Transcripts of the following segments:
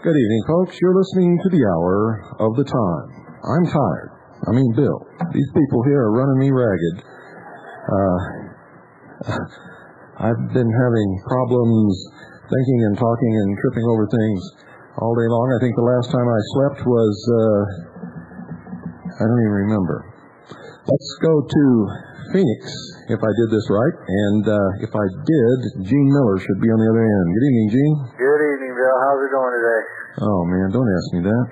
Good evening, folks. You're listening to the Hour of the Time. I'm tired. I mean, Bill. These people here are running me ragged. I've been having problems thinking and talking and tripping over things all day long. I think the last time I slept was, I don't even remember. Let's go to Phoenix, if I did this right. And if I did, Gene Miller should be on the other end. Good evening, Gene. Good evening, Bill. How's it going today? Oh, man, don't ask me that.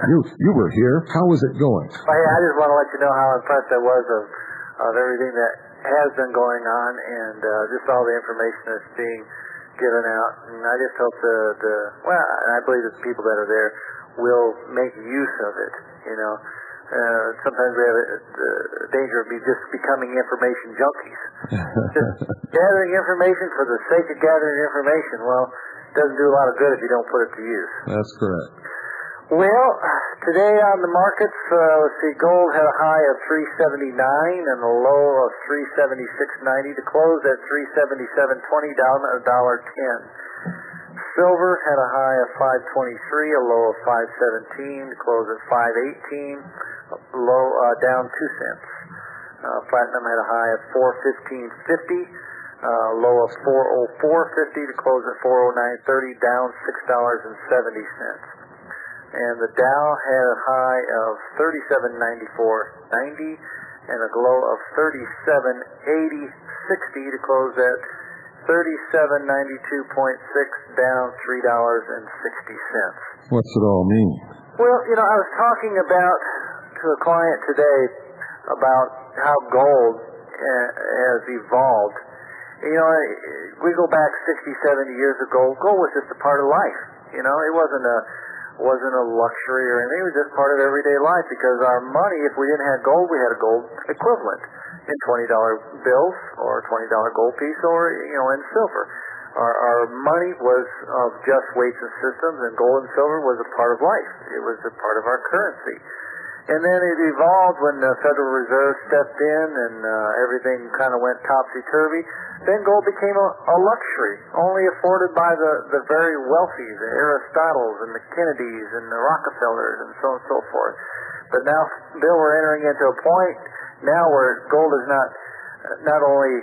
You were here. How was it going? Hey, I just want to let you know how impressed I was of everything that has been going on and just all the information that's being given out. And I just hope I believe that the people that are there will make use of it, you know. Sometimes we have the danger of just becoming information junkies. Just gathering information for the sake of gathering information. Well, it doesn't do a lot of good if you don't put it to use. That's correct. Well, today on the markets, let's see, gold had a high of 379 and a low of 376.90 to close at 377.20, down $1.10. Silver had a high of 523, a low of 517 to close at 518, low down 2 cents. Platinum had a high of 415.50. Low of 404.50 to close at 409.30, down $6.70. And the Dow had a high of 3794.90 and a low of 3780.60 to close at 3792.6, down $3.60. What's it all mean? Well, you know, I was talking to a client today about how gold has evolved. You know, we go back 60, 70 years ago, gold was just a part of life. You know, it wasn't a luxury or anything. It was just part of everyday life because our money, if we didn't have gold, we had a gold equivalent in $20 bills or $20 gold piece or, you know, in silver. Our money was of just weights and systems, and gold and silver was a part of life. It was a part of our currency. And then it evolved when the Federal Reserve stepped in and everything kind of went topsy-turvy. Then gold became a luxury, only afforded by the very wealthy, the Aristotles and the Kennedys and the Rockefellers and so on and so forth. But now, Bill, we're entering into a point now where gold is not only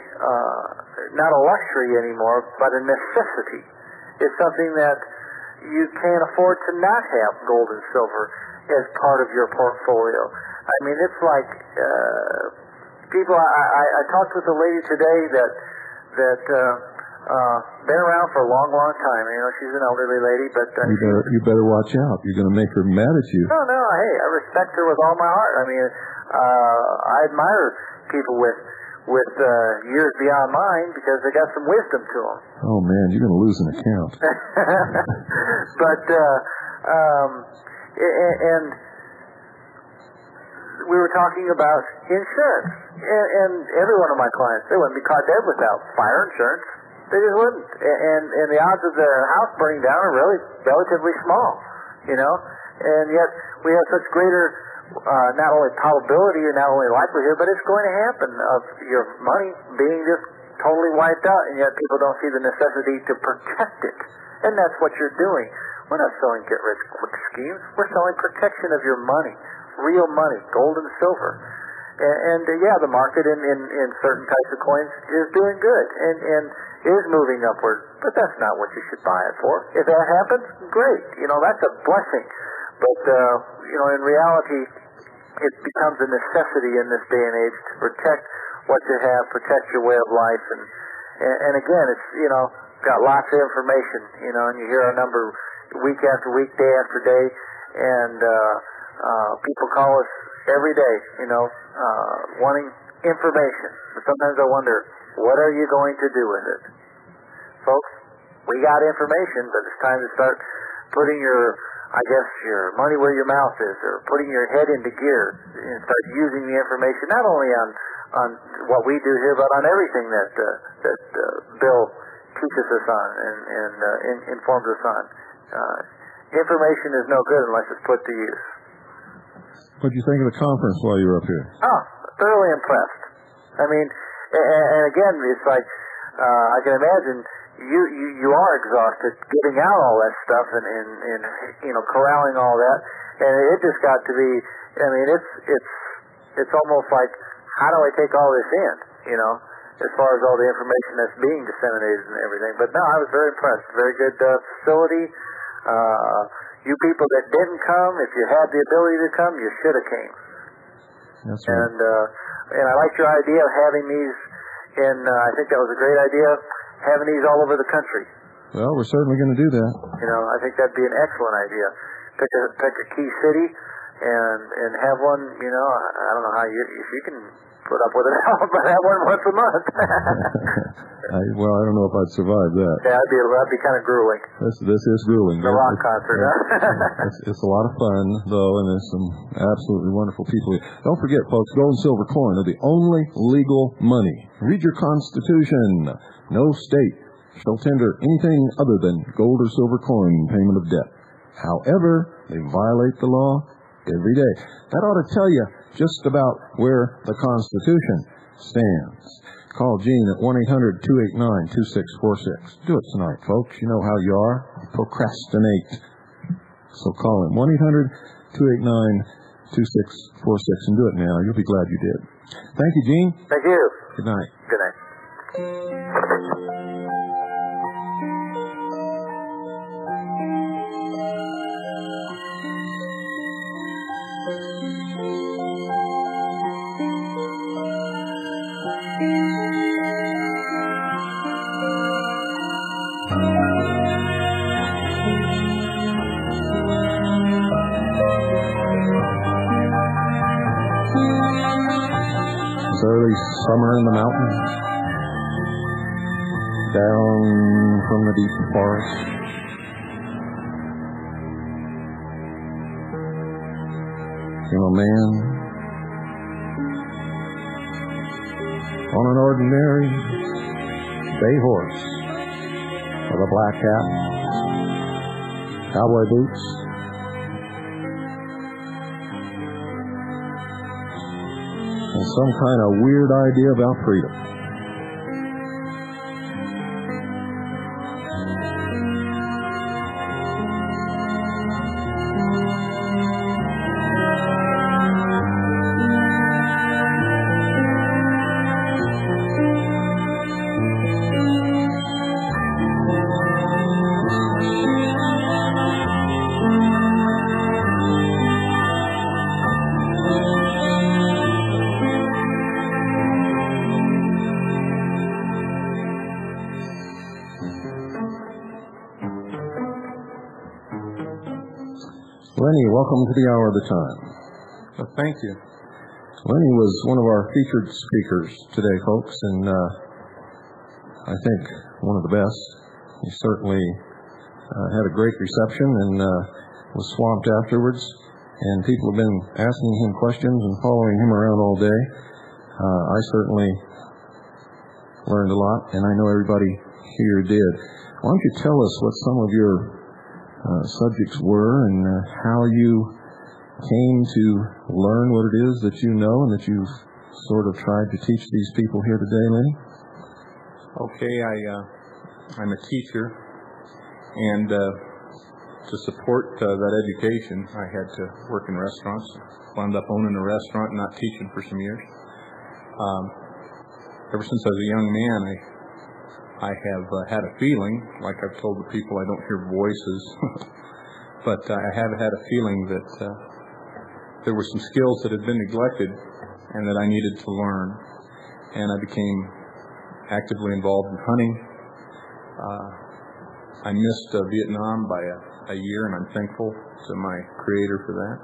not a luxury anymore, but a necessity. It's something that you can't afford to not have gold and silver as part of your portfolio. I mean, it's like people. I talked with a lady today that been around for a long, long time. You know, she's an elderly lady, but you better watch out. You're going to make her mad at you. No. Hey, I respect her with all my heart. I mean, I admire people with years beyond mine because they got some wisdom to them. Oh man, you're going to lose an account. But and we were talking about insurance, and every one of my clients, they wouldn't be caught dead without fire insurance. They just wouldn't. And the odds of their house burning down are really relatively small, you know. And yet we have such greater not only probability and not only likelihood, but it's going to happen of your money being just totally wiped out, and yet people don't see the necessity to protect it. And that's what you're doing. We're not selling get-rich-quick schemes. We're selling protection of your money, real money, gold and silver. And the market in certain types of coins is doing good and is moving upward. But that's not what you should buy it for. If that happens, great. You know, that's a blessing. But, in reality, it becomes a necessity in this day and age to protect what you have, protect your way of life, and again, it's got lots of information, and you hear our number week after week, day after day, and people call us every day, wanting information. But sometimes I wonder, what are you going to do with it? Folks, we got information, but it's time to start putting your money where your mouth is, or putting your head into gear and start using the information, not only on what we do here, but on everything that Bill teaches us on and informs us on. Information is no good unless it's put to use. What did you think of the conference while you were up here? Oh, thoroughly impressed. I mean, and again, it's like I can imagine you are exhausted getting out all that stuff and corralling all that, and it just got to be. I mean, it's almost like, how do I take all this in? As far as all the information that's being disseminated and everything. But no, I was very impressed. Very good facility. You people that didn't come, if you had the ability to come, you should have came. That's right. And I liked your idea of having these I think that was a great idea, having these all over the country. Well, we're certainly going to do that. I think that'd be an excellent idea. Pick a key city and have one, I don't know how if you can put up with it, but have one once a month. I don't know if I'd survive that. Yeah, that'd be kind of grueling. This is grueling. The rock concert, huh? It's a lot of fun, though, and there's some absolutely wonderful people here. Don't forget, folks, gold and silver coin are the only legal money. Read your Constitution. No state shall tender anything other than gold or silver coin in payment of debt. However, they violate the law every day. That ought to tell you just about where the Constitution stands. Call Gene at 1-800-289-2646. Do it tonight, folks. You know how you are. Procrastinate. So call him, 1-800-289-2646, and do it now. You'll be glad you did. Thank you, Gene. Thank you. Good night. Good night. Early summer in the mountains, down from the deep forest. Came a man on an ordinary bay horse with a black hat, cowboy boots, and some kind of weird idea about freedom. Lenny, welcome to the Hour of the Time. Well, thank you. Lenny was one of our featured speakers today, folks, and I think one of the best. He certainly had a great reception and was swamped afterwards, and people have been asking him questions and following him around all day. I certainly learned a lot, and I know everybody here did. Why don't you tell us what some of your subjects were and how you came to learn what it is that you know and that you've sort of tried to teach these people here today, Lenny? Okay, I'm a teacher, and to support that education, I had to work in restaurants. Wound up owning a restaurant and not teaching for some years. Ever since I was a young man, I have had a feeling, like I've told the people, I don't hear voices, but I have had a feeling that there were some skills that had been neglected and that I needed to learn. And I became actively involved in hunting. I missed Vietnam by a year, and I'm thankful to my Creator for that.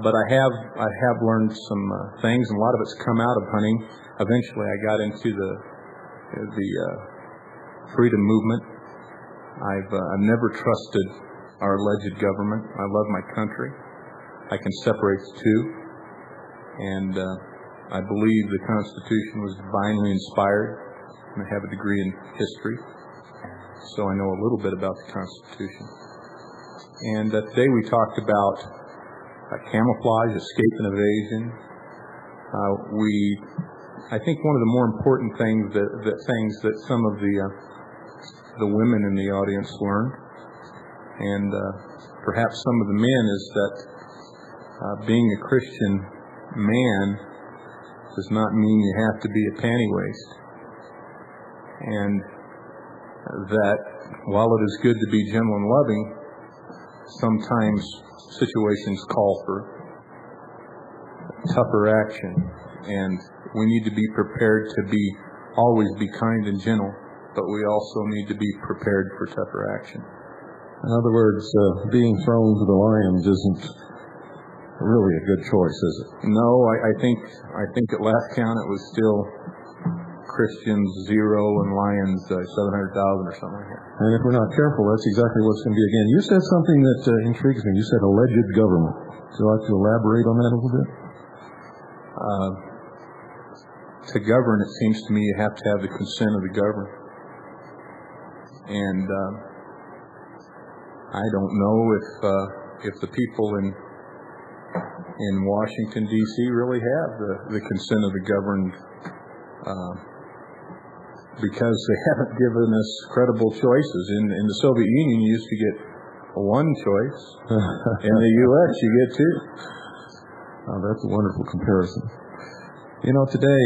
But I have learned some things, and a lot of it's come out of hunting. Eventually, I got into the freedom movement. I've never trusted our alleged government. I love my country. I can separate the two, and I believe the Constitution was divinely inspired, and I have a degree in history, so I know a little bit about the Constitution. And today we talked about camouflage, escape, and evasion. I think one of the more important things that some of the women in the audience learned, and perhaps some of the men, is that being a Christian man does not mean you have to be a panty waist, and that while it is good to be gentle and loving, sometimes situations call for tougher action, and we need to be prepared to always be kind and gentle, but we also need to be prepared for tougher action. In other words, being thrown to the lions isn't really a good choice, is it? No, I think at last count it was still Christians 0 and lions 700,000 or something like that. And if we're not careful, that's exactly what's going to be again. You said something that intrigues me. You said alleged government. Would you like to elaborate on that a little bit? To govern, it seems to me you have to have the consent of the governed. And I don't know if the people in Washington, D.C. really have the consent of the governed, because they haven't given us credible choices. In the Soviet Union, you used to get one choice. In the U.S., you get two. Oh, that's a wonderful comparison. You know, today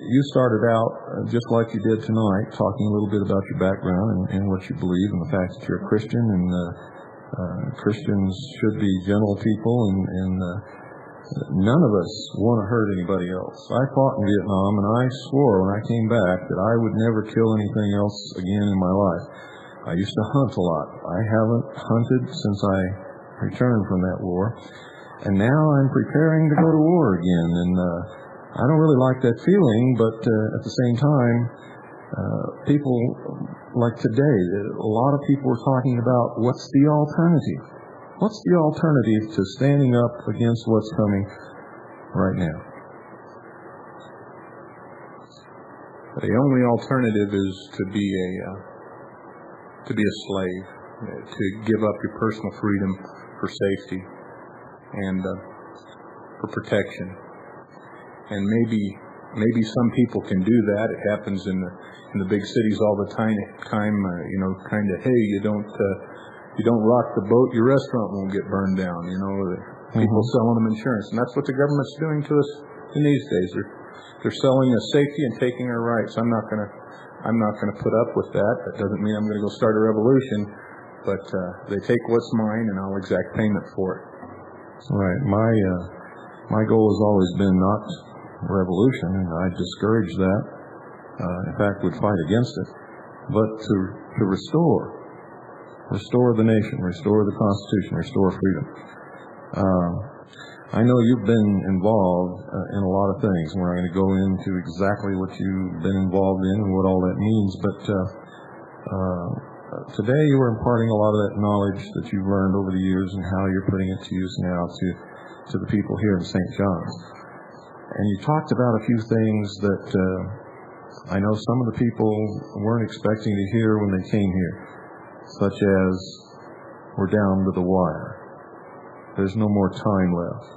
you started out just like you did tonight, talking a little bit about your background and what you believe, and the fact that you're a Christian, and Christians should be gentle people, and none of us want to hurt anybody else. I fought in Vietnam, and I swore when I came back that I would never kill anything else again in my life. I used to hunt a lot. I haven't hunted since I returned from that war, and now I'm preparing to go to war again, and I don't really like that feeling, but at the same time, people like today, a lot of people are talking about what's the alternative. What's the alternative to standing up against what's coming right now? The only alternative is to be a slave, to give up your personal freedom for safety and for protection. And maybe some people can do that. It happens in the big cities all the time. Kind of, hey, you don't rock the boat, your restaurant won't get burned down. People selling them insurance, and that's what the government's doing to us in these days. They're selling us safety and taking our rights. I'm not gonna put up with that. That doesn't mean I'm gonna go start a revolution, but they take what's mine, and I'll exact payment for it. Right. My goal has always been not revolution, and I discourage that. In fact, would fight against it, but to restore the nation, restore the Constitution, restore freedom. I know you've been involved in a lot of things. We're not going to go into exactly what you've been involved in and what all that means, but today you were imparting a lot of that knowledge that you've learned over the years and how you're putting it to use now to the people here in St. John's. And you talked about a few things that I know some of the people weren't expecting to hear when they came here, such as, we're down to the wire. There's no more time left.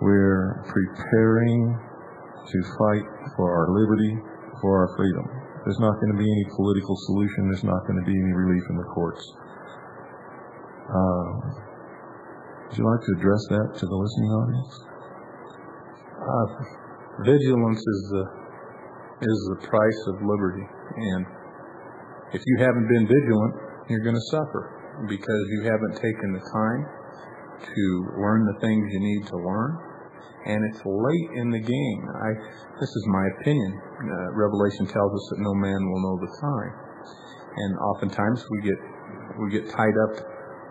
We're preparing to fight for our liberty, for our freedom. There's not going to be any political solution. There's not going to be any relief in the courts. Would you like to address that to the listening audience? Vigilance is the price of liberty, and if you haven't been vigilant, you're going to suffer because you haven't taken the time to learn the things you need to learn, and it's late in the game. This is my opinion. Revelation tells us that no man will know the time, and oftentimes we get tied up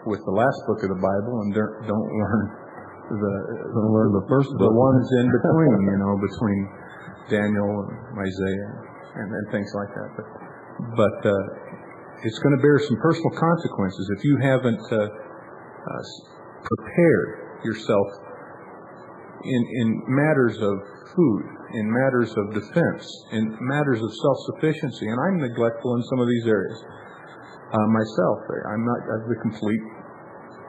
with the last book of the Bible and don't learn the ones in between, between Daniel and Isaiah and things like that. But it's going to bear some personal consequences if you haven't prepared yourself in matters of food, in matters of defense, in matters of self-sufficiency. And I'm neglectful in some of these areas. Myself, I'm not the complete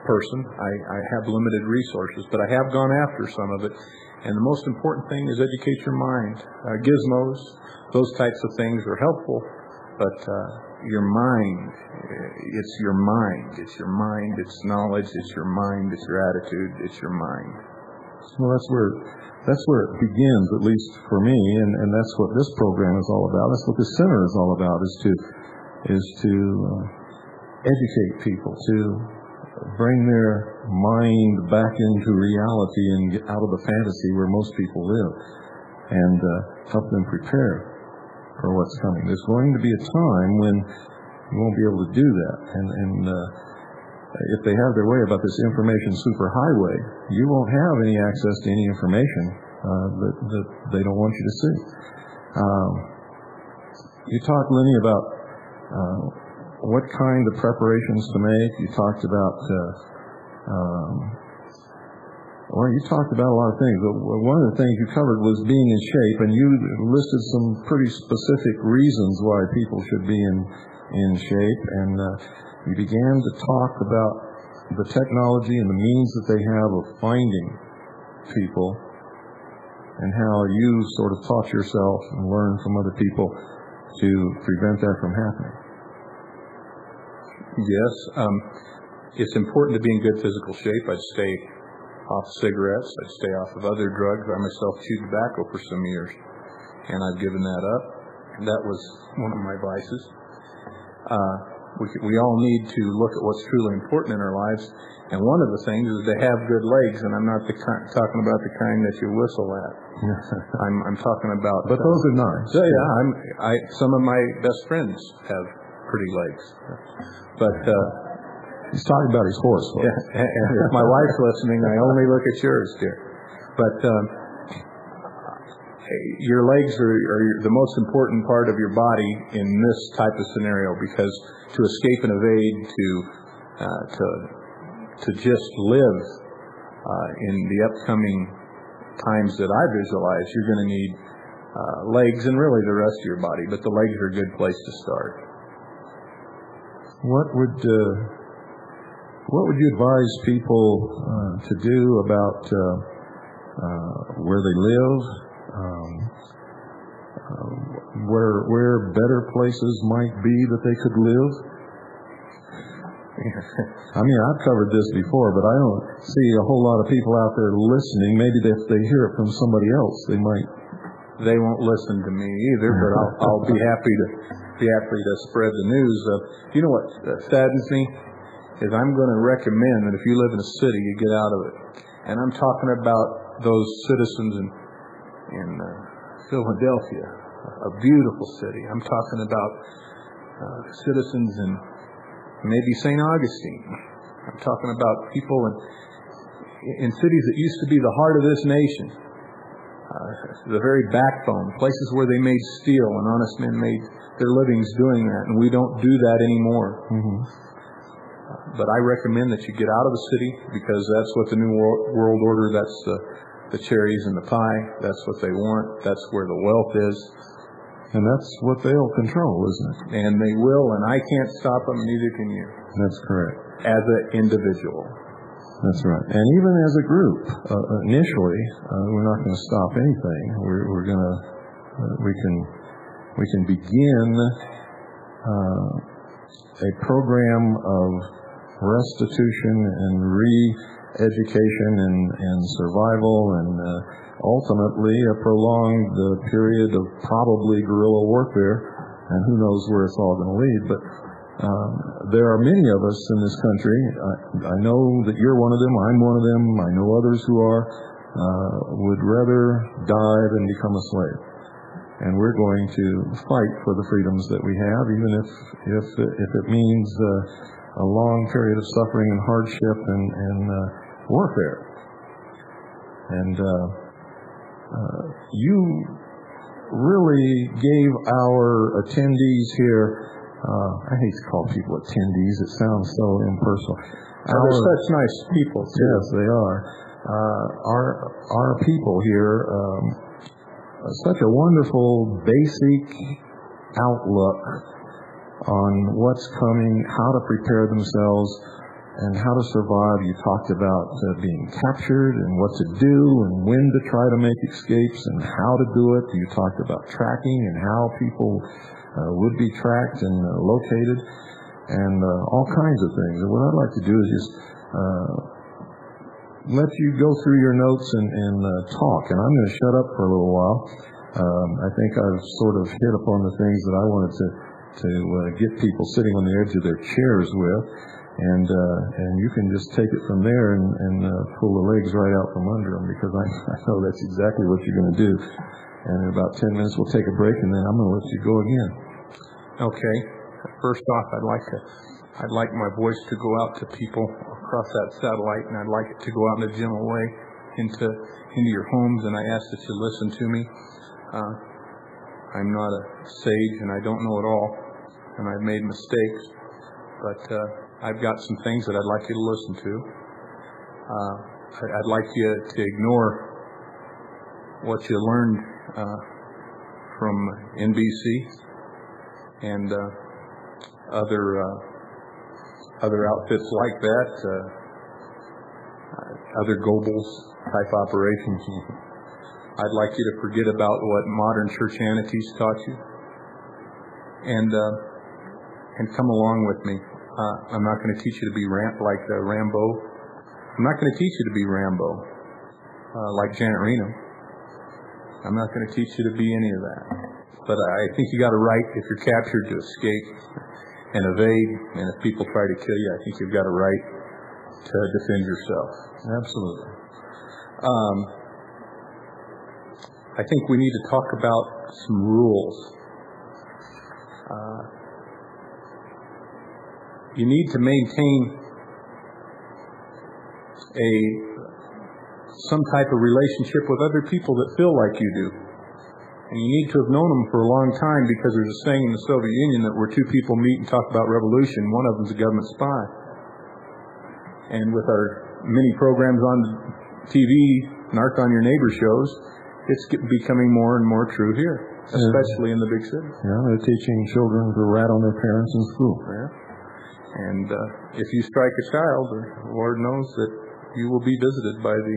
person. I have limited resources, but I have gone after some of it. And the most important thing is educate your mind. Gizmos, those types of things are helpful, but your mind, it's your mind. It's your mind, it's knowledge, it's your mind, it's your attitude, it's your mind. Well, that's where it begins, at least for me, and that's what this program is all about. That's what the center is all about, is to educate people, to bring their mind back into reality and get out of the fantasy where most people live, and help them prepare for what's coming. There's going to be a time when you won't be able to do that, and if they have their way about this information superhighway, you won't have any access to any information that they don't want you to see. You talked, Lenny, about what kind of preparations to make. You talked about you talked about a lot of things. One of the things you covered was being in shape, and you listed some pretty specific reasons why people should be in shape, and you began to talk about the technology and the means that they have of finding people, and how you sort of taught yourself and learned from other people to prevent that from happening. Yes. It's important to be in good physical shape. I'd stay off cigarettes. I'd stay off of other drugs. I myself chewed tobacco for some years, and I've given that up. That was one of my vices. We all need to look at what's truly important in our lives, and one of the things is to have good legs, and I'm not talking about the kind that you whistle at. I'm talking about... But those are nice. Yeah, some of my best friends have pretty legs. But... he's talking about his horse. Yeah, and if my wife's listening, I only look at yours, dear. But your legs are the most important part of your body in this type of scenario, because to escape and evade, to just live in the upcoming times that I visualize, you're going to need legs and really the rest of your body. But the legs are a good place to start. What would you advise people to do about where they live, where better places might be that they could live? I mean, I've covered this before, but I don't see a whole lot of people out there listening. Maybe if they hear it from somebody else, they might. They won't listen to me either, but I'll be happy to spread the news. You know what saddens me? Is I'm going to recommend that if you live in a city, you get out of it. And I'm talking about those citizens in Philadelphia, a beautiful city. I'm talking about citizens in maybe St. Augustine. I'm talking about people in cities that used to be the heart of this nation, the very backbone, places where they made steel and honest men made their livings doing that, and we don't do that anymore. Mm-hmm. But I recommend that you get out of the city, because that's what the New World Order, that's the cherries in the pie. That's what they want. That's where the wealth is. And that's what they'll control, isn't it? And they will, and I can't stop them, neither can you. That's correct. As an individual. That's right. And even as a group, initially, we're not going to stop anything. We're going to, we can begin a program of restitution and re-education and survival, and ultimately a prolonged period of probably guerrilla warfare, and who knows where it's all going to lead. But There are many of us in this country. I know that you're one of them. I'm one of them. I know others who are. Would rather die than become a slave. And we're going to fight for the freedoms that we have, even if it means a long period of suffering and hardship and warfare. And you really gave our attendees here, I hate to call people attendees, it sounds so impersonal. They're such nice people, too. Yes, they are. Our people here, such a wonderful basic outlook on what's coming, how to prepare themselves, and how to survive. You talked about being captured and what to do and when to try to make escapes and how to do it. You talked about tracking and how people would be tracked and located and all kinds of things. And what I'd like to do is just let you go through your notes and talk. And I'm going to shut up for a little while. I think I've sort of hit upon the things that I wanted to get people sitting on the edge of their chairs with. And you can just take it from there and pull the legs right out from under them, because I know that's exactly what you're going to do. And in about 10 minutes we'll take a break, and then I'm going to let you go again. Okay. First off, I'd like my voice to go out to people across that satellite, and I'd like it to go out in a gentle way into your homes, and I ask that you listen to me. I'm not a sage, and I don't know it all, and I've made mistakes, but I've got some things that I'd like you to listen to. I'd like you to ignore what you learned from NBC and other outfits like that, other Goebbels type operations. I'd like you to forget about what modern churchanities taught you, and come along with me. I'm not going to teach you to be like Rambo. I'm not going to teach you to be Rambo like Janet Reno. I'm not going to teach you to be any of that. But I think you got a right, if you're captured, to escape and evade. And if people try to kill you, I think you've got a right to defend yourself. Absolutely. I think we need to talk about some rules. You need to maintain some type of relationship with other people that feel like you do. And you need to have known them for a long time, because there's a saying in the Soviet Union that where two people meet and talk about revolution, one of them's a government spy. And with our many programs on TV, Narc on Your Neighbor shows, it's becoming more and more true here, especially in the big cities. Yeah, they're teaching children to rat on their parents in school. Yeah. And if you strike a child, the Lord knows that you will be visited by the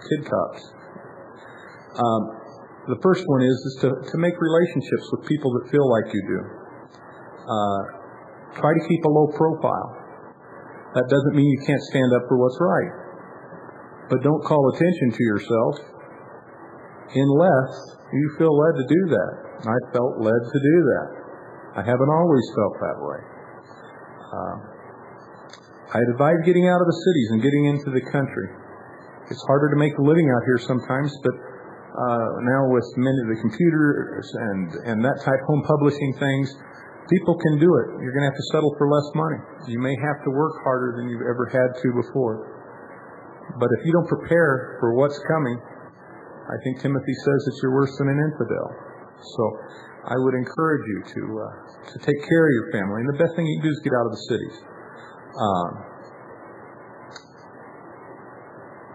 kid cops. The first one is to make relationships with people that feel like you do. Try to keep a low profile. That doesn't mean you can't stand up for what's right. But don't call attention to yourself unless you feel led to do that. I felt led to do that. I haven't always felt that way. I'd advise getting out of the cities and getting into the country. It's harder to make a living out here sometimes, but now with many of the computers and that type home publishing things, people can do it. You're going to have to settle for less money. You may have to work harder than you've ever had to before. But if you don't prepare for what's coming, I think Timothy says that you're worse than an infidel. So I would encourage you to take care of your family. And the best thing you can do is get out of the cities.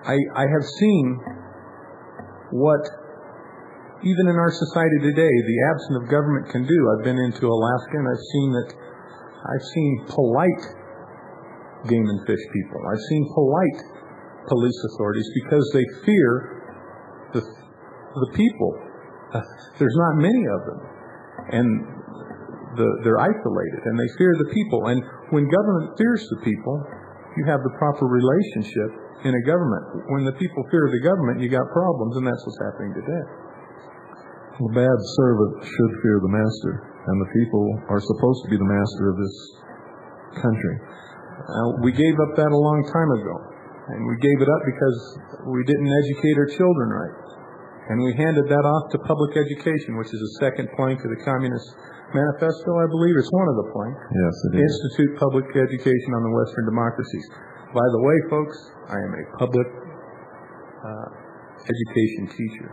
I have seen what, even in our society today, the absence of government can do. I've been into Alaska, and I've seen polite game and fish people. I've seen polite police authorities, because they fear the people. There's not many of them, and they're isolated, and they fear the people. And when government fears the people, you have the proper relationship in a government. When the people fear the government, you got problems, and that's what's happening today. The bad servant should fear the master. and the people are supposed to be the master of this country. We gave up that a long time ago, and we gave it up because we didn't educate our children right. And we handed that off to public education, which is the second plank of the Communist Manifesto, I believe. It's one of the planks. Yes, it is. Institute public education on the Western democracies. By the way, folks, I am a public education teacher.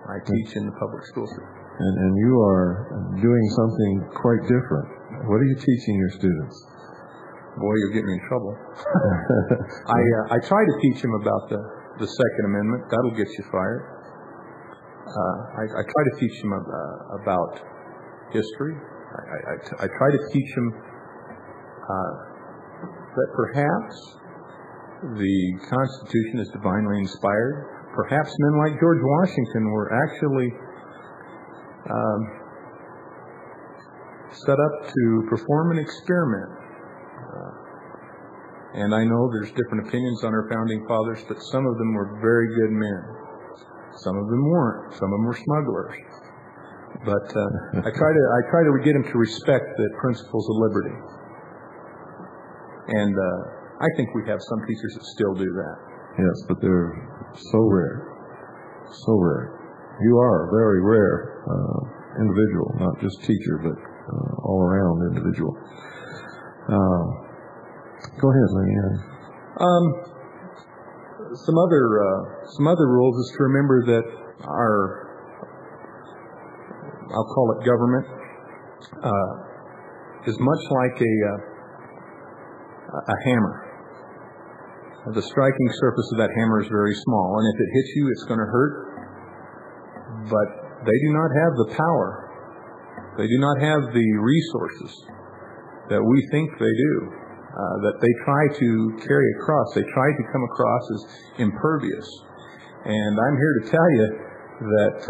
I teach in the public school system. And you are doing something quite different. What are you teaching your students? Boy, you'll get me in trouble. I try to teach them about the Second Amendment. That'll get you fired. I try to teach them about history. I try to teach them that perhaps the Constitution is divinely inspired. Perhaps men like George Washington were actually set up to perform an experiment. And I know there's different opinions on our founding fathers, but some of them were very good men. Some of them weren't. Some of them were smugglers. But I try to get them to respect the principles of liberty. And I think we have some teachers that still do that. Yes, but they're so rare. So rare. You are a very rare individual, not just teacher, but all-around individual. Go ahead, Lenny. Some other rules is to remember that our, I'll call it government, is much like a hammer. The striking surface of that hammer is very small, and if it hits you, it's going to hurt. But they do not have the power. They do not have the resources that we think they do, that they try to carry across. They try to come across as impervious. And I'm here to tell you that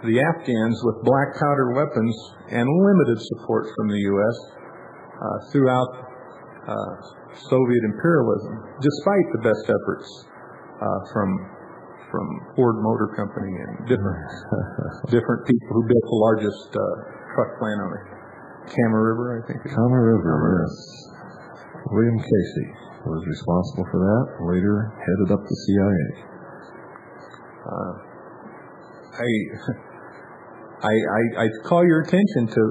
the Afghans, with black powder weapons and limited support from the U.S. Throughout Soviet imperialism, despite the best efforts from Ford Motor Company and different people who built the largest truck plant on the Kama River, I think. Kama River, yes. William Casey was responsible for that. Later headed up the CIA. I call your attention to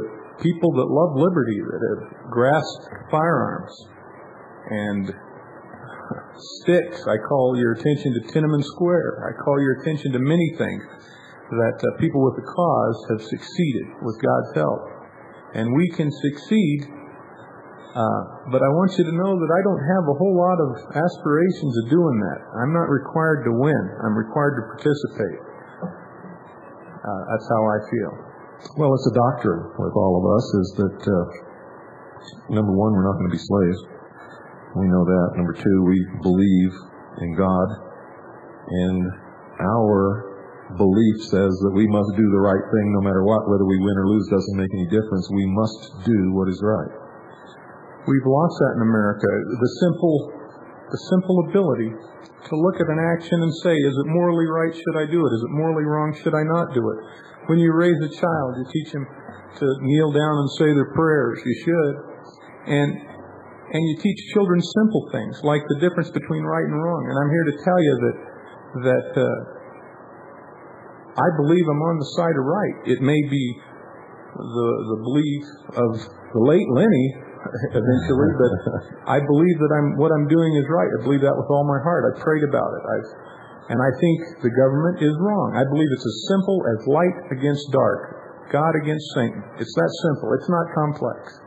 people that love liberty, that have grasped firearms and sticks. I call your attention to Tiananmen Square. I call your attention to many things that people with the cause have succeeded with God's help. And we can succeed, but I want you to know that I don't have a whole lot of aspirations of doing that. I'm not required to win. I'm required to participate. That's how I feel. Well, it's a doctrine with all of us is that, number one, we're not going to be slaves. We know that. Number two, we believe in God. And our belief says that we must do the right thing no matter what. Whether we win or lose doesn't make any difference. We must do what is right. We've lost that in America. The simple ability to look at an action and say, is it morally right? Should I do it? Is it morally wrong? Should I not do it? When you raise a child, you teach him to kneel down and say their prayers. You should. And you teach children simple things like the difference between right and wrong. And I'm here to tell you that I believe I'm on the side of right. It may be the belief of the late Lenny eventually, but I believe that what I'm doing is right. I believe that with all my heart. I've prayed about it. And I think the government is wrong. I believe it's as simple as light against dark, God against Satan. It's that simple. It's not complex.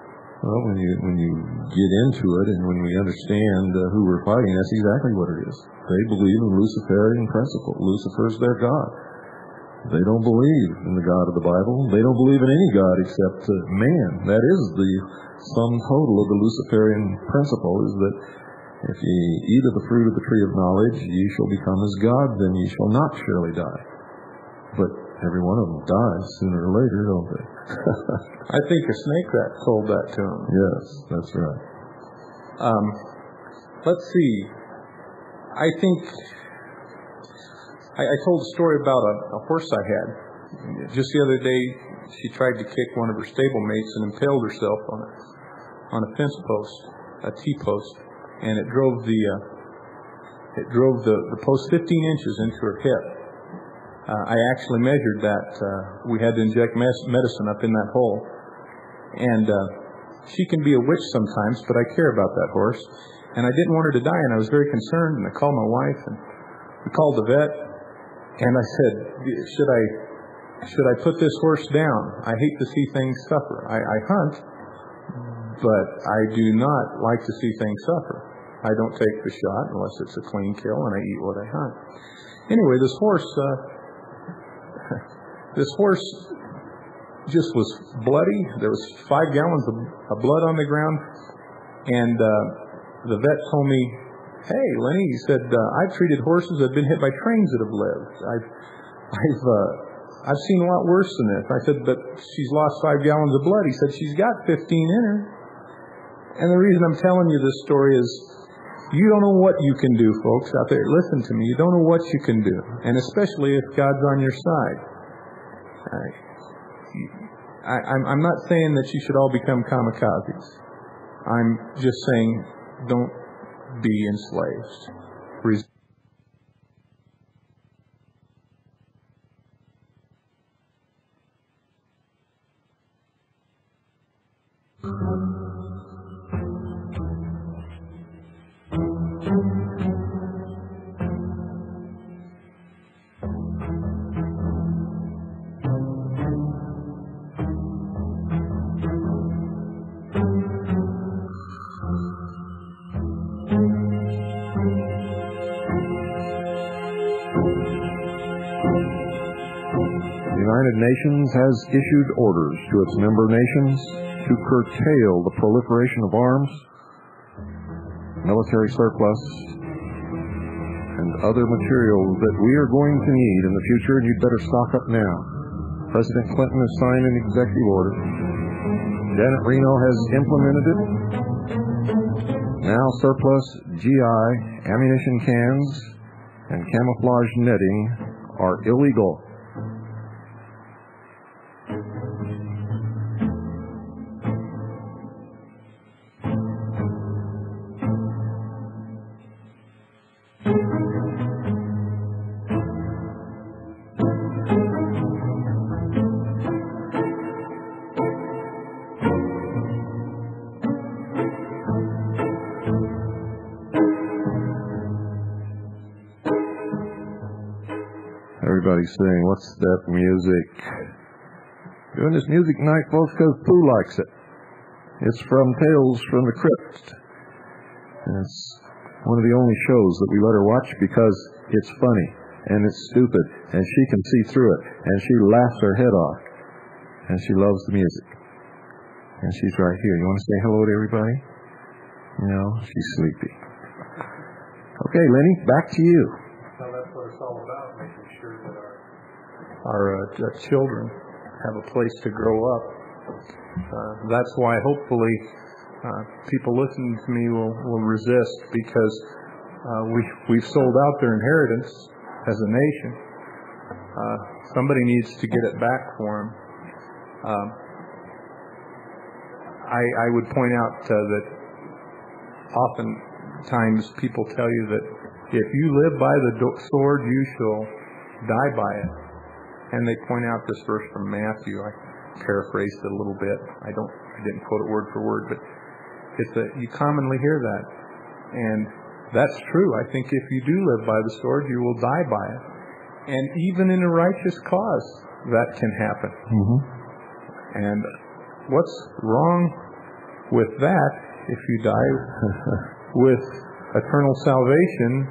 Well, when you get into it and when we understand who we're fighting, that's exactly what it is. They believe in Luciferian principle. Lucifer's their God. They don't believe in the God of the Bible. They don't believe in any God except man. That is the sum total of the Luciferian principle, is that if ye eat of the fruit of the tree of knowledge, ye shall become as God, then ye shall not surely die. But every one of them dies sooner or later, don't they? I think a snake that told that to him. Yes, that's right. Let's see. I think I told a story about a horse I had. Just the other day, she tried to kick one of her stablemates and impaled herself on a fence post, a T-post, and it drove the post 15 inches into her hip. I actually measured that. We had to inject medicine up in that hole. And she can be a witch sometimes, but I care about that horse. And I didn't want her to die, and I was very concerned, and I called my wife, and we called the vet, and I said, should I put this horse down? I hate to see things suffer. I hunt, but I do not like to see things suffer. I don't take the shot unless it's a clean kill, and I eat what I hunt. Anyway, this horse just was bloody. There was 5 gallons of blood on the ground, and the vet told me, "Hey, Lenny," he said, "I've treated horses that have been hit by trains that have lived. I've seen a lot worse than this." I said, "But she's lost 5 gallons of blood." He said, "She's got 15 in her." And the reason I'm telling you this story is you don't know what you can do, folks out there. Listen to me. You don't know what you can do, and especially if God's on your side. I'm not saying that you should all become kamikazes. I'm just saying don't be enslaved. The United Nations has issued orders to its member nations to curtail the proliferation of arms, military surplus, and other materials that we are going to need in the future, and you'd better stock up now. President Clinton has signed an executive order. Janet Reno has implemented it. Now surplus GI, ammunition cans, and camouflage netting are illegal. Everybody's saying, "What's that music?" Doing this music night, folks, because Pooh likes it. It's from Tales from the Crypt. And it's one of the only shows that we let her watch because it's funny and it's stupid and she can see through it and she laughs her head off and she loves the music. And she's right here. You want to say hello to everybody? No, she's sleepy. Okay, Lenny, back to you. Well, that's what it's all about, making sure that our children have a place to grow up. That's why hopefully people listening to me will resist, because we've sold out their inheritance as a nation. Somebody needs to get it back for them. I would point out that oftentimes people tell you that if you live by the sword, you shall die by it. And they point out this verse from Matthew. I paraphrased it a little bit. I didn't quote it word for word, but you commonly hear that. And that's true. I think if you do live by the sword, you will die by it. And even in a righteous cause, that can happen. Mm-hmm. And what's wrong with that if you die with eternal salvation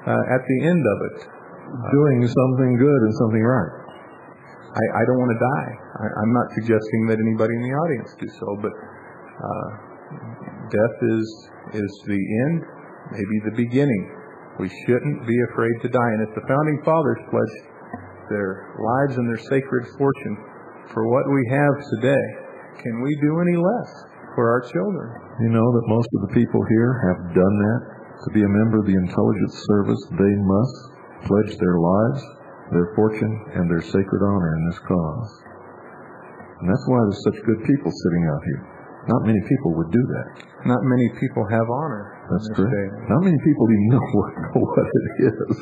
at the end of it? Doing something good and something right. I don't want to die. I'm not suggesting that anybody in the audience do so, but death is the end, maybe the beginning. We shouldn't be afraid to die. And if the Founding Fathers pledged their lives and their sacred fortune for what we have today, can we do any less for our children? You know that most of the people here have done that. To be a member of the intelligence service, they must pledge their lives, their fortune, and their sacred honor in this cause. And that's why there's such good people sitting out here. Not many people would do that. Not many people have honor. That's correct. Not many people even know what it is.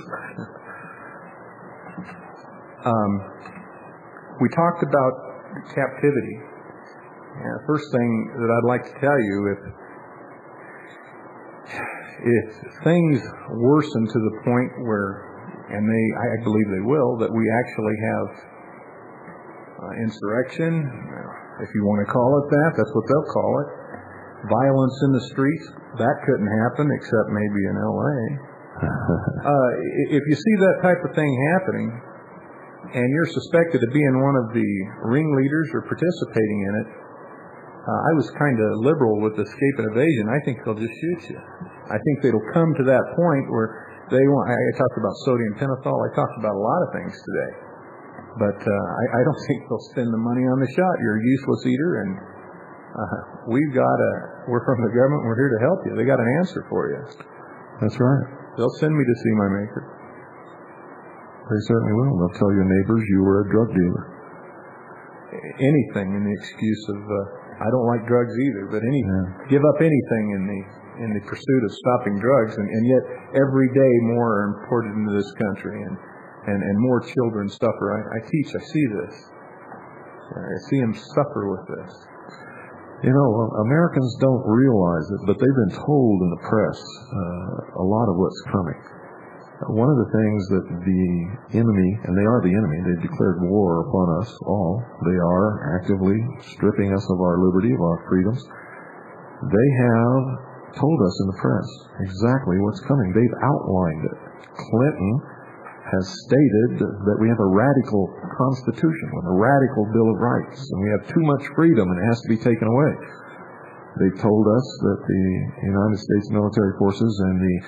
We talked about captivity. And the first thing that I'd like to tell you, if things worsen to the point where, and I believe they will, that we actually have insurrection, if you want to call it that, that's what they'll call it. Violence in the streets, that couldn't happen except maybe in L.A. If you see that type of thing happening, and you're suspected of being one of the ringleaders or participating in it, I was kind of liberal with escape and evasion. I think they'll just shoot you. I think it'll come to that point where they want. I talked about sodium pentothal. I talked about a lot of things today. But I don't think they'll spend the money on the shot. You're a useless eater, and we're from the government. We're here to help you. They got an answer for you. That's right. They'll send me to see my maker. They certainly will. They'll tell your neighbors you were a drug dealer. Anything in the excuse of I don't like drugs either, but give up anything in the pursuit of stopping drugs, and yet every day more are imported into this country, and more children suffer. I teach. I see this. I see them suffer with this. You know, Americans don't realize it, but they've been told in the press a lot of what's coming. One of the things that the enemy, and they are the enemy, they've declared war upon us all. They are actively stripping us of our liberty, of our freedoms. They have told us in the press exactly what's coming. They've outlined it. Clinton has stated that we have a radical constitution with a radical Bill of Rights, and we have too much freedom and it has to be taken away. They told us that the United States military forces and the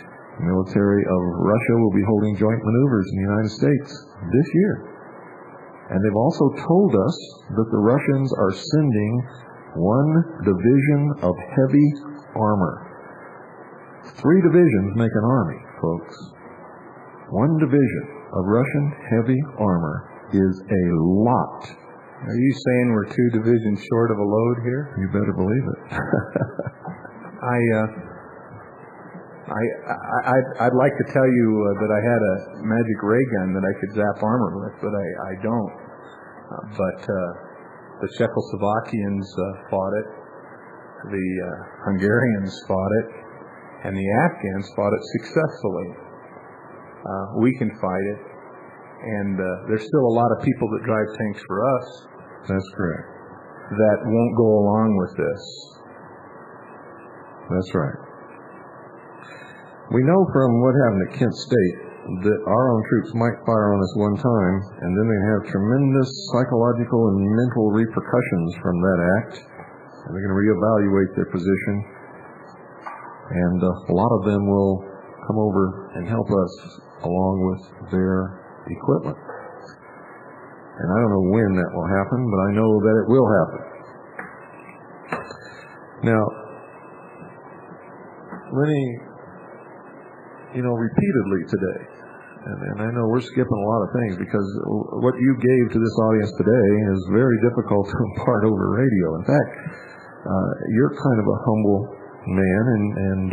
military of Russia will be holding joint maneuvers in the United States this year. And they've also told us that the Russians are sending one division of heavy armor. 3 divisions make an army, folks. 1 division of Russian heavy armor is a lot. Are you saying we're 2 divisions short of a load here? You better believe it. I'd like to tell you that I had a magic ray gun that I could zap armor with, but I don't. But the Czechoslovakians fought it, the Hungarians fought it, and the Afghans fought it successfully. We can fight it, and there's still a lot of people that drive tanks for us. That's correct. That won't go along with this. That's right. We know from what happened at Kent State that our own troops might fire on us one time, and then they have tremendous psychological and mental repercussions from that act, and they're going to reevaluate their position, and a lot of them will come over and help us along with their equipment. And I don't know when that will happen, but I know that it will happen. Now, Lenny, repeatedly today, and I know we're skipping a lot of things because what you gave to this audience today is very difficult to impart over radio. In fact, you're kind of a humble man, and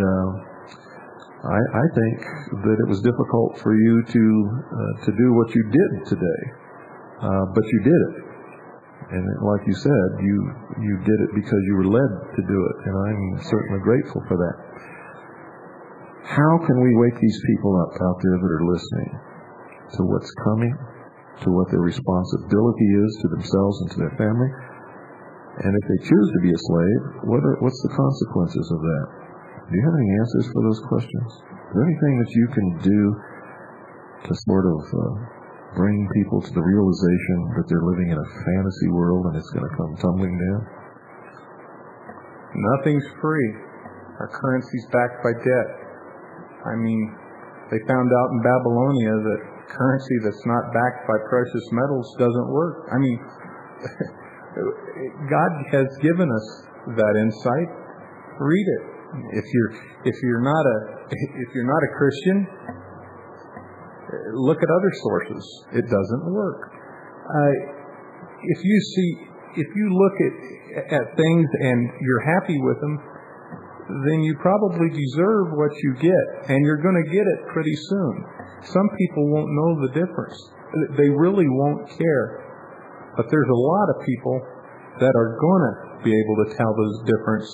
I think that it was difficult for you to do what you did today, but you did it. And like you said, you did it because you were led to do it, and I'm certainly grateful for that. How can we wake these people up out there that are listening to what's coming, to what their responsibility is to themselves and to their family? And if they choose to be a slave, what's the consequences of that? Do you have any answers for those questions? Is there anything that you can do to sort of bring people to the realization that they're living in a fantasy world and it's going to come tumbling down? Nothing's free. Our currency's backed by debt. I mean, they found out in Babylonia that currency that's not backed by precious metals doesn't work. I mean, God has given us that insight. Read it. If you're not a Christian, look at other sources. It doesn't work. If you see if you look at things and you're happy with them, then you probably deserve what you get, and you're going to get it pretty soon. Some people won't know the difference. They really won't care. But there's a lot of people that are going to be able to tell the difference,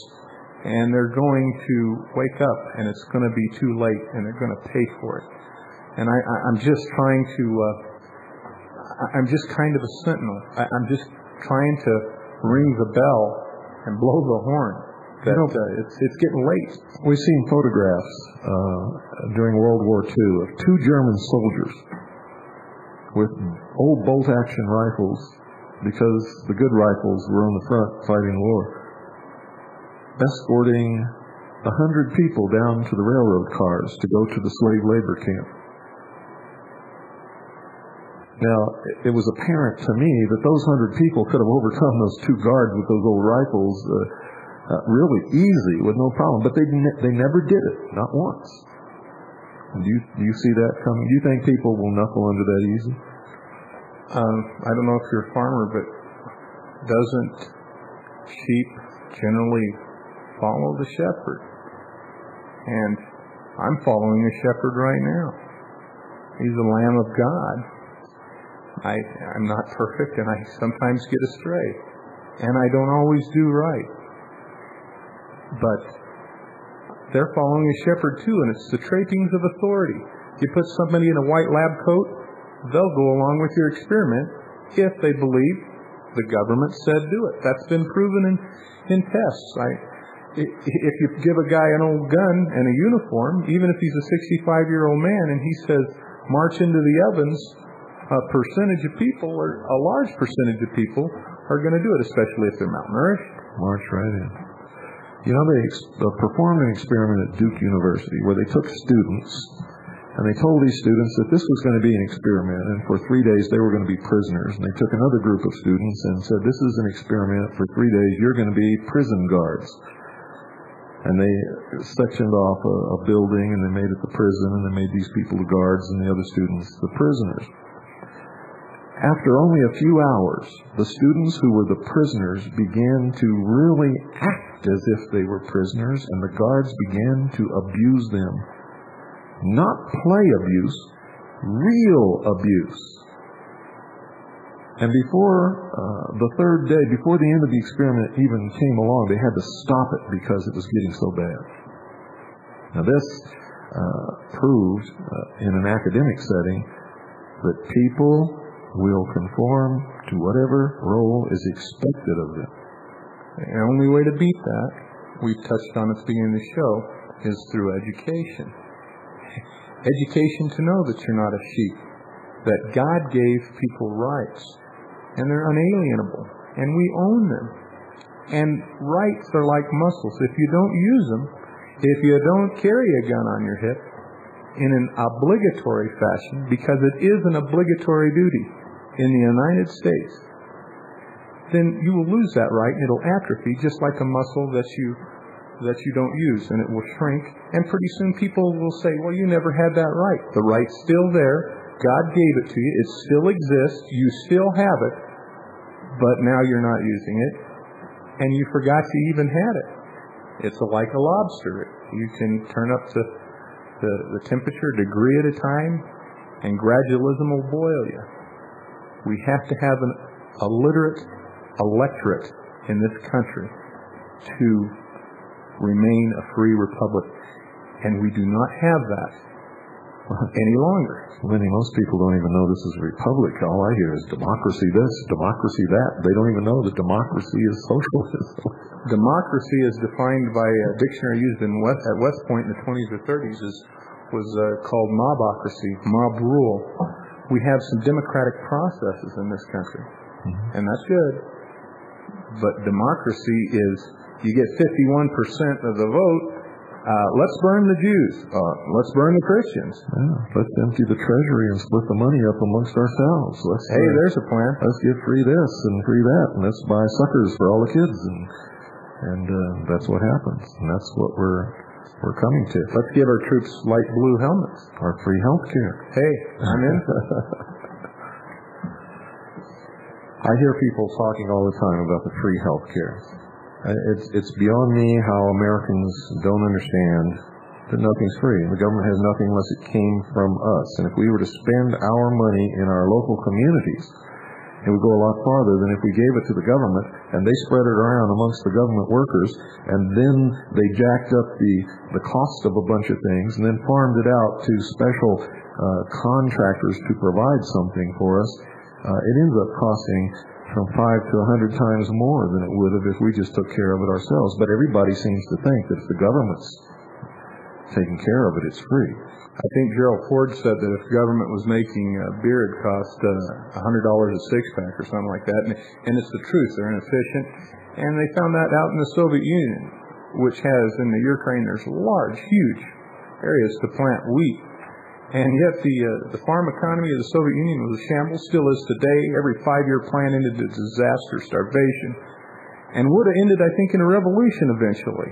and they're going to wake up, and it's going to be too late, and they're going to pay for it. And I'm just trying to, I'm just kind of a sentinel. I'm just trying to ring the bell and blow the horn that it's getting late. We've seen photographs during World War II of two German soldiers with old bolt-action rifles, because the good rifles were on the front fighting the war, escorting 100 people down to the railroad cars to go to the slave labor camp. Now, it was apparent to me that those 100 people could have overcome those two guards with those old rifles really easy, with no problem. But they never did it, not once. Do you see that coming? Do you think people will knuckle under that easy? I don't know if you're a farmer, but doesn't sheep generally follow the shepherd? And I'm following a shepherd right now. He's the Lamb of God. I'm not perfect, and I sometimes get astray, and I don't always do right. But they're following a shepherd too, and it's the trappings of authority. You put somebody in a white lab coat, they'll go along with your experiment if they believe the government said do it. That's been proven in tests. If you give a guy an old gun and a uniform, even if he's a 65-year-old man, and he says, march into the ovens, a percentage of people, or a large percentage of people, are going to do it, especially if they're malnourished. March right in. You know, they performed an experiment at Duke University where they took students, and they told these students that this was going to be an experiment, and for 3 days they were going to be prisoners. And they took another group of students and said, this is an experiment. For 3 days you're going to be prison guards. And they sectioned off a building, and they made it the prison, and they made these people the guards and the other students the prisoners. After only a few hours, the students who were the prisoners began to really act as if they were prisoners, and the guards began to abuse them. Not play abuse, real abuse. And before the third day, before the end of the experiment even came along, they had to stop it because it was getting so bad. Now this proved in an academic setting that people will conform to whatever role is expected of them. The only way to beat that, we touched on at the beginning of the show, is through education. Education to know that you're not a sheep, that God gave people rights, and they're unalienable, and we own them. And rights are like muscles. If you don't use them, if you don't carry a gun on your hip in an obligatory fashion, because it is an obligatory duty in the United States, then you will lose that right, and it'll atrophy just like a muscle that you don't use, and it will shrink, and pretty soon people will say, well, you never had that right. The right's still there. God gave it to you. It still exists. You still have it, but now you're not using it, and you forgot you even had it. It's like a lobster. You can turn up the temperature a degree at a time, and gradualism will boil you. We have to have a literate electorate in this country to remain a free republic, and we do not have that any longer. Lenny, most people don't even know this is a republic. All I hear is democracy this, democracy that. They don't even know that democracy is socialism. Democracy, as defined by a dictionary used at West Point in the 20s or 30s, was called mobocracy, mob rule. We have some democratic processes in this country, and that's good. But democracy is, you get 51% of the vote, let's burn the Jews, let's burn the Christians. Yeah, let's empty the treasury and split the money up amongst ourselves. There's a plan. Let's give free this and free that, and let's buy suckers for all the kids, and that's what happens, and that's what we're coming to. Let's give our troops light blue helmets. Our free health care. Hey, I'm in. I hear people talking all the time about the free health care. It's beyond me how Americans don't understand that nothing's free. The government has nothing unless it came from us. And if we were to spend our money in our local communities, it would go a lot farther than if we gave it to the government and they spread it around amongst the government workers, and then they jacked up the cost of a bunch of things and then farmed it out to special contractors to provide something for us. It ends up costing from 5 to 100 times more than it would have if we just took care of it ourselves. But everybody seems to think that if the government's taking care of it, it's free. I think Gerald Ford said that if government was making beer, it'd cost $100 a six-pack or something like that. And it's the truth. They're inefficient. And they found that out in the Soviet Union, which has, in the Ukraine, there's large, huge areas to plant wheat. And yet the farm economy of the Soviet Union was a shambles, still is today. Every 5-year plan ended in disaster, starvation, and would have ended, I think, in a revolution eventually.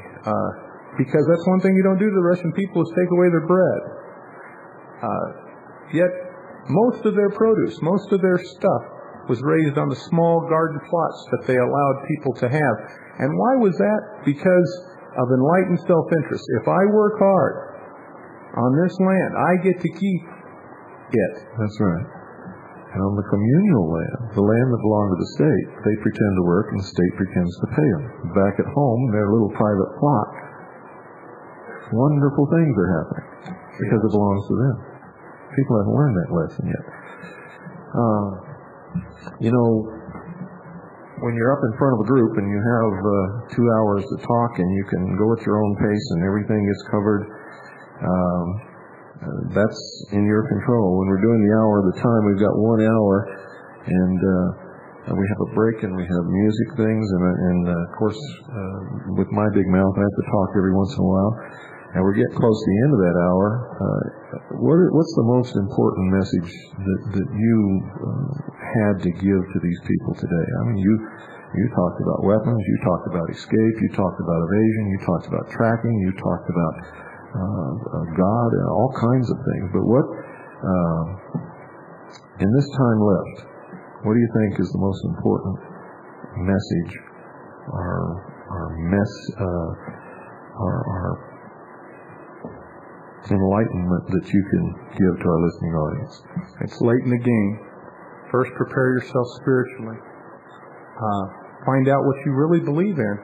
Because that's one thing you don't do to the Russian people is take away their bread. Yet most of their produce, most of their stuff was raised on the small garden plots that they allowed people to have. And why was that? Because of enlightened self-interest. If I work hard on this land, I get to keep it. That's right. And on the communal land, the land that belonged to the state, they pretend to work and the state pretends to pay them. Back at home, their little private plot, wonderful things are happening because it belongs to them. People haven't learned that lesson yet. When you're up in front of a group and you have 2 hours to talk and you can go at your own pace and everything is covered, that's in your control. When we're doing the hour at a time, we've got 1 hour, and we have a break and we have music things, and of course, with my big mouth, I have to talk every once in a while. And we're getting close to the end of that hour. What's the most important message that you had to give to these people today? I mean, you talked about weapons, you talked about escape, you talked about evasion, you talked about tracking, you talked about God, and all kinds of things. But what, in this time left, what do you think is the most important message, our enlightenment that you can give to our listening audience? It's late in the game. First, prepare yourself spiritually. Find out what you really believe in,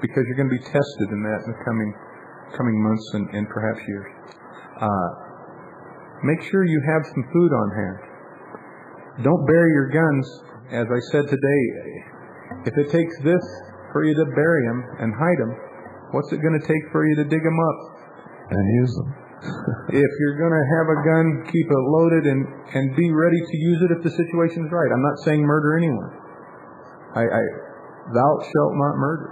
because you're going to be tested in that in the coming months and perhaps years. Make sure you have some food on hand. Don't bury your guns. As I said today, if it takes this for you to bury them and hide them, what's it going to take for you to dig them up and use them? If you're going to have a gun, keep it loaded and be ready to use it if the situation's right. I'm not saying murder anyone. Thou shalt not murder.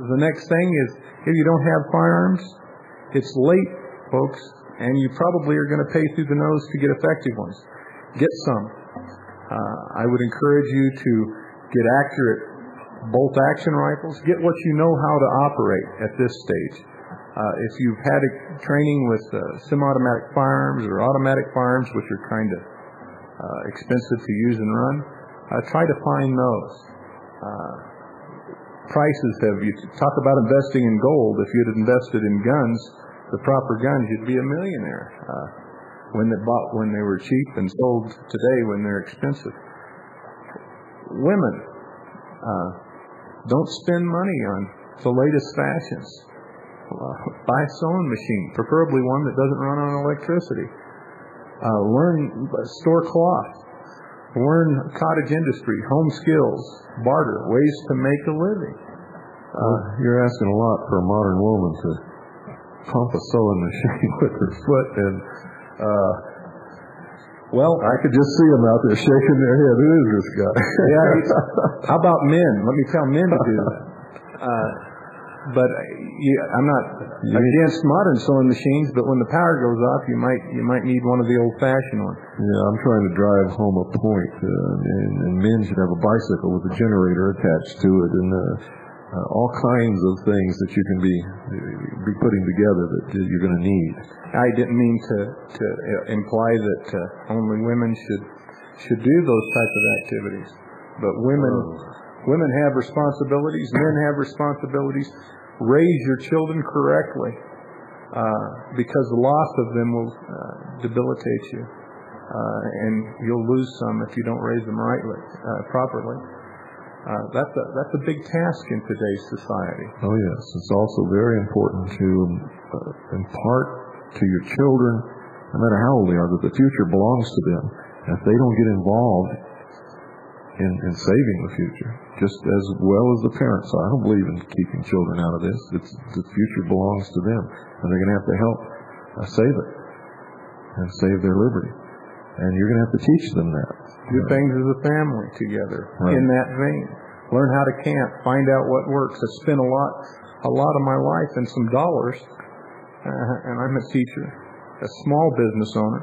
The next thing is, if you don't have firearms, it's late, folks, and you probably are going to pay through the nose to get effective ones. Get some. I would encourage you to get accurate bolt-action rifles. Get what you know how to operate at this stage. If you've had a training with semi-automatic firearms or automatic firearms, which are kind of expensive to use and run, try to find those. Prices you talk about investing in gold. If you'd invested in guns, the proper guns, you'd be a millionaire. When they were cheap and sold today when they're expensive. Women, don't spend money on the latest fashions. Buy a sewing machine, preferably one that doesn't run on electricity. Store cloth. Learn cottage industry, home skills, barter, ways to make a living. You're asking a lot for a modern woman to pump a sewing machine with her foot, and I could just see them out there shaking their head. Who is this guy? How about men? Let me tell men to do that. But I'm not against modern sewing machines, but when the power goes off, you might need one of the old-fashioned ones. Yeah, I'm trying to drive home a point, and men should have a bicycle with a generator attached to it, and all kinds of things that you can be putting together that you're going to need. I didn't mean to imply that only women should should do those types of activities. But women have responsibilities, men have responsibilities. Raise your children correctly, because the loss of them will debilitate you, and you'll lose some if you don't raise them properly. That's a big task in today's society. Oh yes, it's also very important to impart to your children, no matter how old they are, that the future belongs to them. If they don't get involved in saving the future, just as well as the parents are. I don't believe in keeping children out of this. The future belongs to them, and they're going to have to help save it and save their liberty. And you're going to have to teach them that. Do things as a family together. Right. In that vein, learn how to camp, find out what works. I spent a lot of my life and some dollars, and I'm a teacher, a small business owner.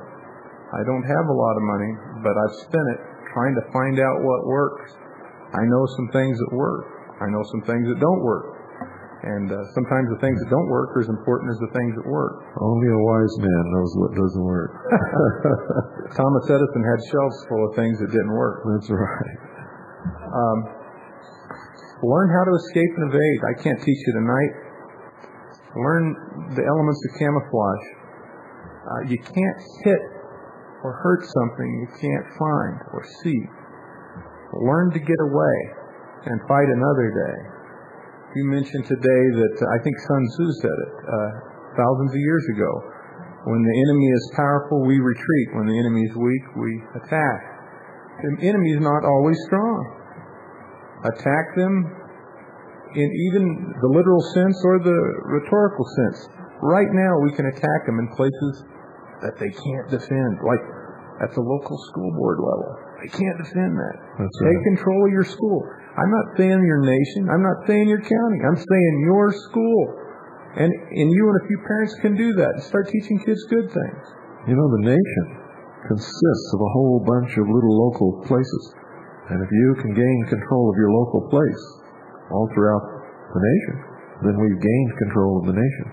I don't have a lot of money, but I've spent it trying to find out what works. I know some things that work. I know some things that don't work. And sometimes the things that don't work are as important as the things that work. Only a wise man knows what doesn't work. Thomas Edison had shelves full of things that didn't work. That's right. Learn how to escape and evade. I can't teach you tonight. Learn the elements of camouflage. You can't hit or hurt something you can't find or see. Learn to get away and fight another day. You mentioned today that I think Sun Tzu said it thousands of years ago. When the enemy is powerful, we retreat. When the enemy is weak, we attack. The enemy is not always strong. Attack them in even the literal sense or the rhetorical sense. Right now, we can attack them in places that they can't defend, like at the local school board level. They can't defend that. That's Take right. control of your school. I'm not saying your nation. I'm not saying your county. I'm saying your school. And you and a few parents can do that and start teaching kids good things. You know, the nation consists of a whole bunch of little local places. And if you can gain control of your local place all throughout the nation, then we've gained control of the nation.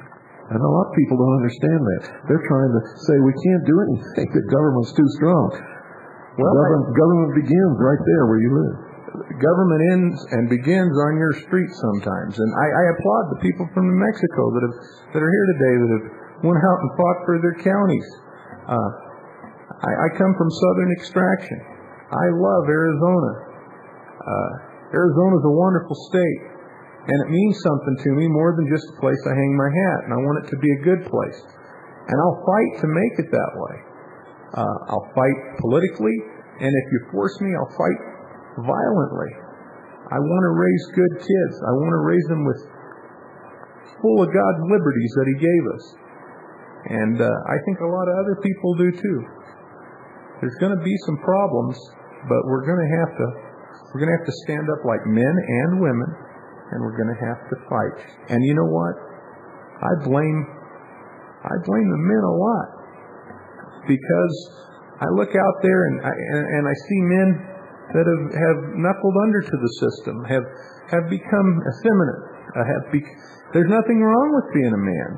And a lot of people don't understand that. They're trying to say we can't do anything, that government's too strong. Well, government begins right there where you live. Government ends and begins on your street sometimes. And I applaud the people from New Mexico that are here today that have went out and fought for their counties. I come from Southern extraction. I love Arizona. Arizona's a wonderful state. And it means something to me more than just a place I hang my hat. And I want it to be a good place. And I'll fight to make it that way. I'll fight politically. And if you force me, I'll fight violently. I want to raise good kids. I want to raise them with full of God's liberties that He gave us. And I think a lot of other people do too. There's going to be some problems, but we're going to have to stand up like men and women, and we're going to have to fight. And you know what? I blame the men a lot, because I look out there and I see men that have knuckled under to the system, have become effeminate. There's nothing wrong with being a man.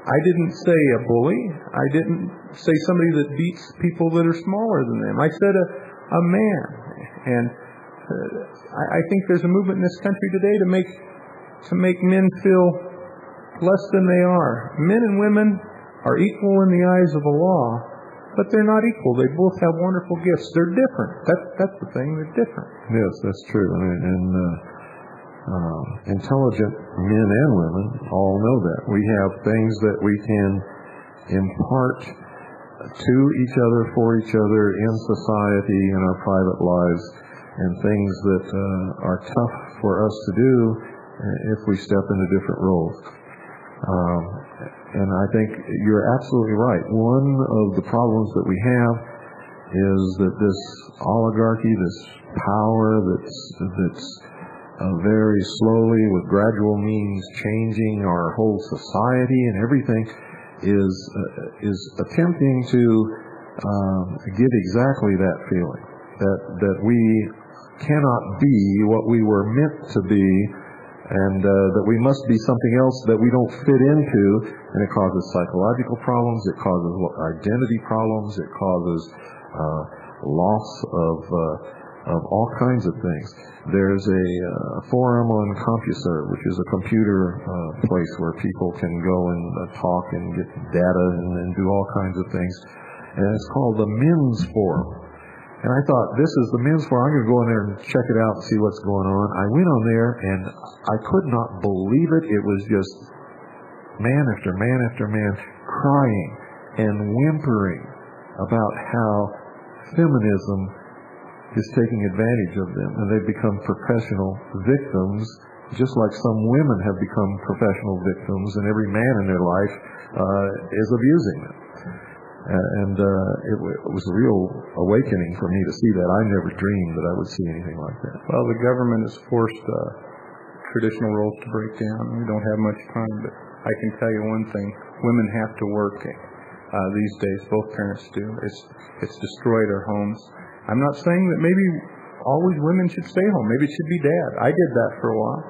I didn't say a bully. I didn't say somebody that beats people that are smaller than them. I said a man. And I think there's a movement in this country today to make men feel less than they are. Men and women are equal in the eyes of the law, but they're not equal. They both have wonderful gifts. They're different. That's the thing. They're different. Yes, that's true. And intelligent men and women all know that. We have things that we can impart to each other, for each other, in society, in our private lives, and things that are tough for us to do if we step into different roles. And I think you're absolutely right. One of the problems that we have is that this oligarchy, this power that's very slowly, with gradual means, changing our whole society and everything, is attempting to give exactly that feeling, that we cannot be what we were meant to be, and that we must be something else that we don't fit into, and it causes psychological problems, it causes identity problems, it causes loss of all kinds of things. There's a forum on CompuServe, which is a computer place where people can go and talk and get data and do all kinds of things. And it's called the Men's Forum. And I thought, this is the Men's Forum. I'm going to go in there and check it out and see what's going on. I went on there, and I could not believe it. It was just man after man after man crying and whimpering about how feminism is taking advantage of them, and they've become professional victims, just like some women have become professional victims, and every man in their life is abusing them. It was a real awakening for me to see that. I never dreamed that I would see anything like that. Well, the government has forced traditional roles to break down. We don't have much time, but I can tell you one thing. Women have to work these days. Both parents do. It's destroyed our homes. I'm not saying that maybe always women should stay home. Maybe it should be dad. I did that for a while.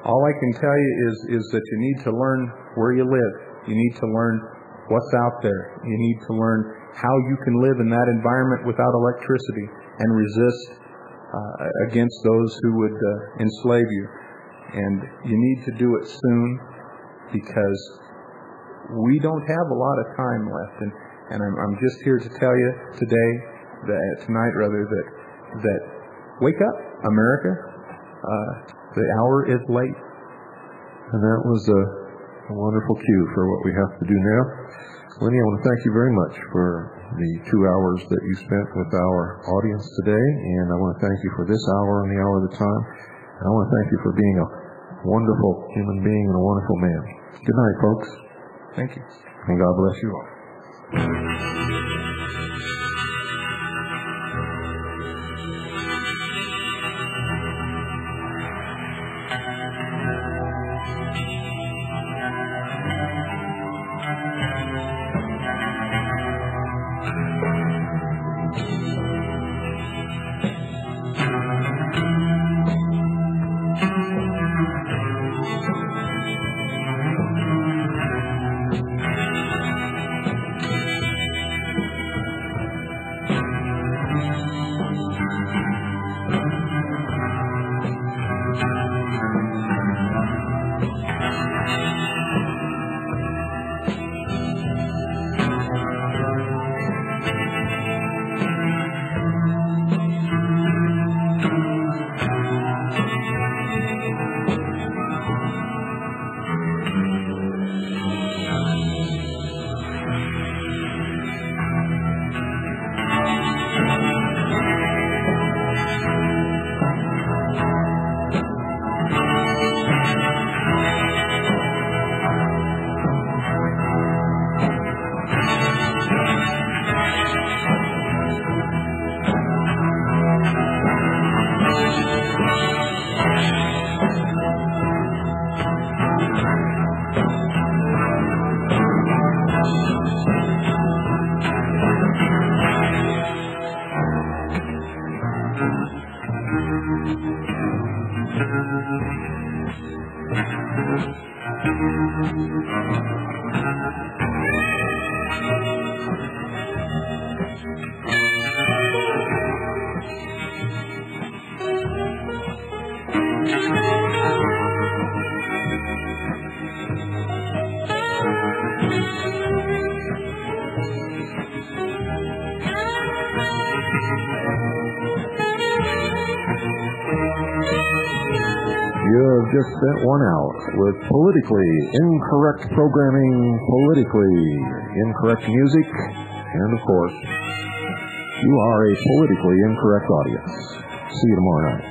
All I can tell you is that you need to learn where you live. You need to learn what's out there. You need to learn how you can live in that environment without electricity and resist against those who would enslave you. And you need to do it soon, because we don't have a lot of time left. And I'm just here to tell you tonight, that wake up, America. The hour is late. And that was a wonderful cue for what we have to do now. Lenny, I want to thank you very much for the 2 hours that you spent with our audience today. And I want to thank you for this hour and the hour of the time. And I want to thank you for being a wonderful human being and a wonderful man. Good night, folks. Thank you. And God bless you all. Just spent 1 hour with politically incorrect programming, politically incorrect music, and of course, you are a politically incorrect audience. See you tomorrow night.